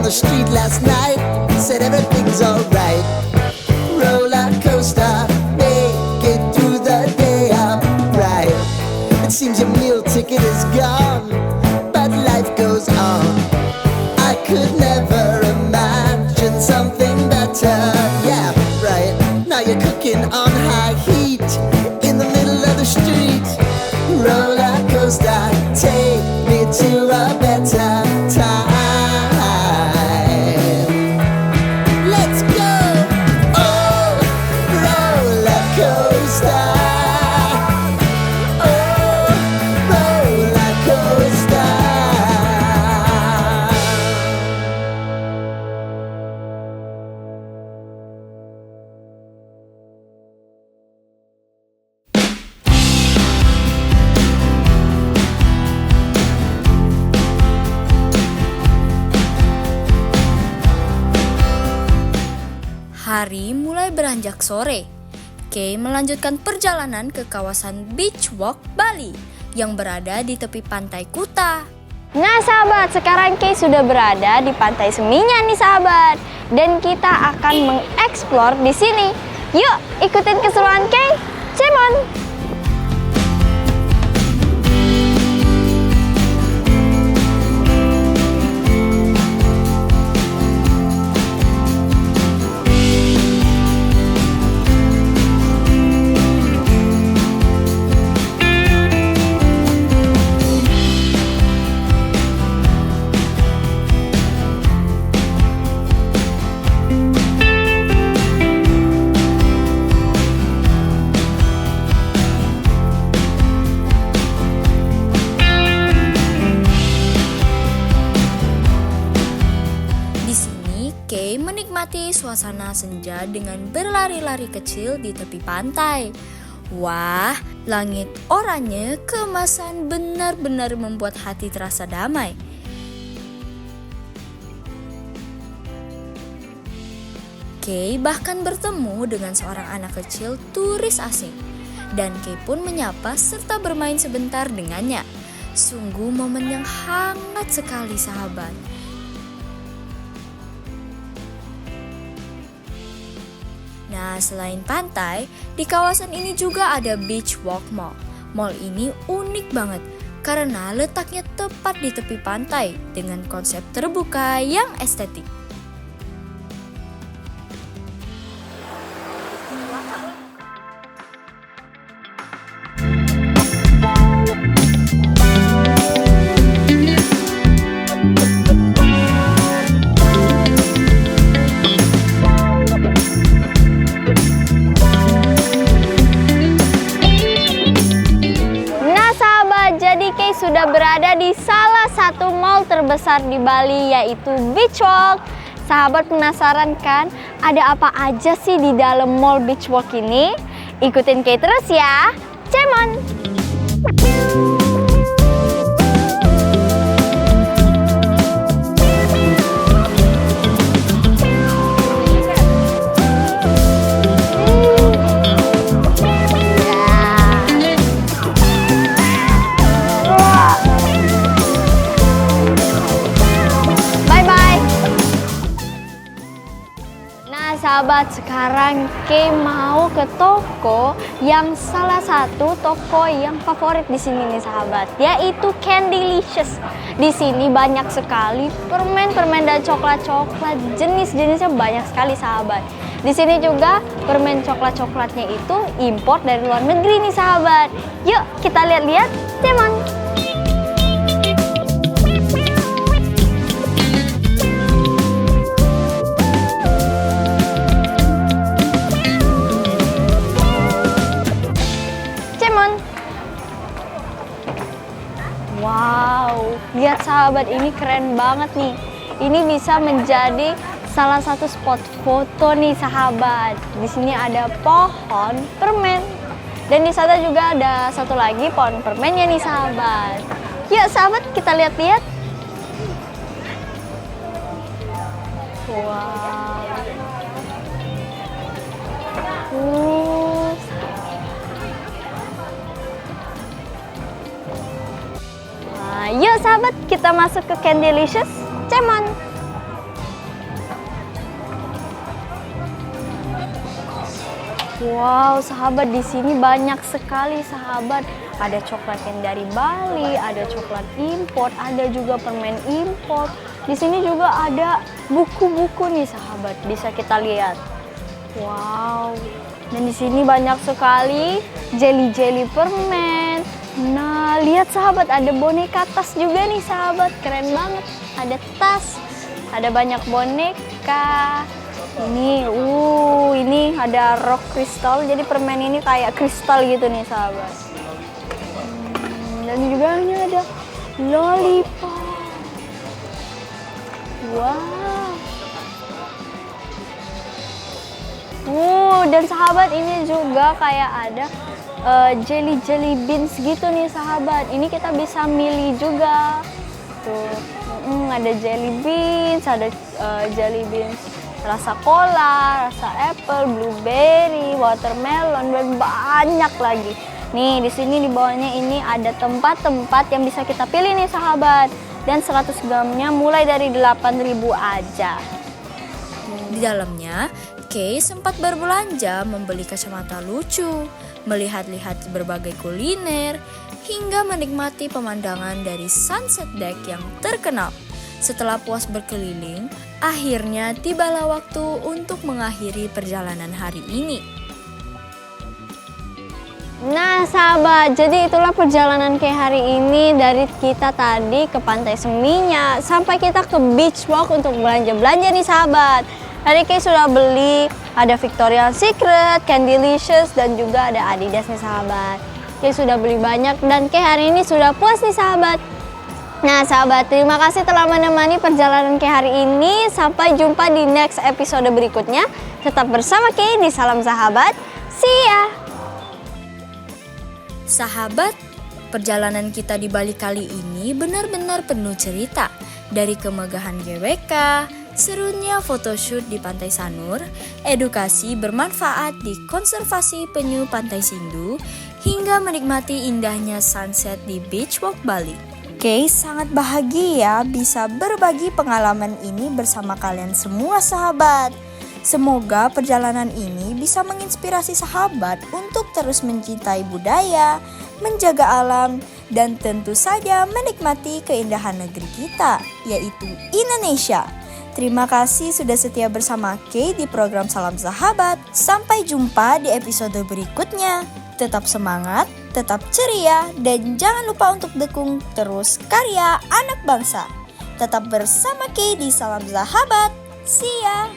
the street last night, said everything's alright. Roller coaster, make it through the day, I'm right. It seems your meal ticket is gone, but life goes on. I could never imagine something better. Yeah, right. Now you're cooking on high heat in the middle of the street. Roller coaster, take me to a better time. Let's go. Oh, roller coaster. Oh, roller coaster. Hari mulai beranjak sore. Kay melanjutkan perjalanan ke kawasan Beach Walk Bali yang berada di tepi pantai Kuta. Nah sahabat, sekarang Kay sudah berada di Pantai Seminyak nih sahabat. Dan kita akan mengeksplor di sini. Yuk, ikutin keseruan Kay. Cemon! Kay menikmati suasana senja dengan berlari-lari kecil di tepi pantai. Wah, langit oranye keemasan benar-benar membuat hati terasa damai. Kay bahkan bertemu dengan seorang anak kecil turis asing. Dan Kay pun menyapa serta bermain sebentar dengannya. Sungguh momen yang hangat sekali sahabat. Nah, selain pantai, di kawasan ini juga ada Beach Walk Mall. Mall ini unik banget karena letaknya tepat di tepi pantai dengan konsep terbuka yang estetik. Sudah berada di salah satu mall terbesar di Bali, yaitu Beach Walk. Sahabat penasaran kan ada apa aja sih di dalam mall Beach Walk ini? Ikutin Kay terus ya. Cemon! Sahabat, sekarang Kay mau ke toko yang salah satu toko yang favorit di sini nih sahabat, yaitu Candylicious. Di sini banyak sekali permen-permen dan coklat-coklat, jenis-jenisnya banyak sekali sahabat. Di sini juga permen coklat-coklatnya itu impor dari luar negeri nih sahabat. Yuk kita lihat-lihat, teman. Wow, lihat sahabat, ini keren banget nih. Ini bisa menjadi salah satu spot foto nih sahabat. Di sini ada pohon permen. Dan di sana juga ada satu lagi pohon permennya nih sahabat. Yuk sahabat, kita lihat-lihat. Wow. Yuk sahabat, kita masuk ke Candylicious. Cemon. Wow, sahabat, di sini banyak sekali sahabat. Ada coklat yang dari Bali, ada coklat import, ada juga permen import. Di sini juga ada buku-buku nih sahabat, bisa kita lihat. Wow. Dan di sini banyak sekali jelly-jelly permen. Nah, lihat sahabat, ada boneka tas juga nih sahabat, keren banget. Ada tas, ada banyak boneka. Ini ada rock kristal. Jadi permen ini kayak kristal gitu nih sahabat. Dan juga ini ada lollipop. Wow. Dan sahabat, ini juga kayak ada jelly beans gitu nih sahabat. Ini kita bisa milih juga. Tuh, ada jelly beans, ada jelly beans rasa cola, rasa apple, blueberry, watermelon, dan banyak lagi. Nih, di sini di bawahnya ini ada tempat-tempat yang bisa kita pilih nih sahabat. Dan 100 gramnya mulai dari 8.000 aja. Di dalamnya, Kay sempat berbelanja membeli kacamata lucu, melihat-lihat berbagai kuliner, hingga menikmati pemandangan dari sunset deck yang terkenal. Setelah puas berkeliling, akhirnya tibalah waktu untuk mengakhiri perjalanan hari ini. Nah sahabat, jadi itulah perjalanan kayak hari ini dari kita tadi ke Pantai Seminyak sampai kita ke beach walk untuk belanja-belanja nih sahabat. Tadi Kay sudah beli, ada Victoria's Secret, Candylicious, dan juga ada Adidas nih sahabat. Kay sudah beli banyak dan Kay hari ini sudah puas nih sahabat. Nah sahabat, terima kasih telah menemani perjalanan Kay hari ini. Sampai jumpa di next episode berikutnya. Tetap bersama Kay di Salam Sahabat. See ya! Sahabat, perjalanan kita di Bali kali ini benar-benar penuh cerita. Dari kemegahan GWK, serunya photoshoot di Pantai Sanur, edukasi bermanfaat di konservasi penyu Pantai Sindu, hingga menikmati indahnya sunset di Beach Walk Bali. Kay sangat bahagia bisa berbagi pengalaman ini bersama kalian semua sahabat. Semoga perjalanan ini bisa menginspirasi sahabat untuk terus mencintai budaya, menjaga alam, dan tentu saja menikmati keindahan negeri kita, yaitu Indonesia. Terima kasih sudah setia bersama Kay di program Salam Sahabat. Sampai jumpa di episode berikutnya. Tetap semangat, tetap ceria, dan jangan lupa untuk dukung terus karya anak bangsa. Tetap bersama Kay di Salam Sahabat. See ya!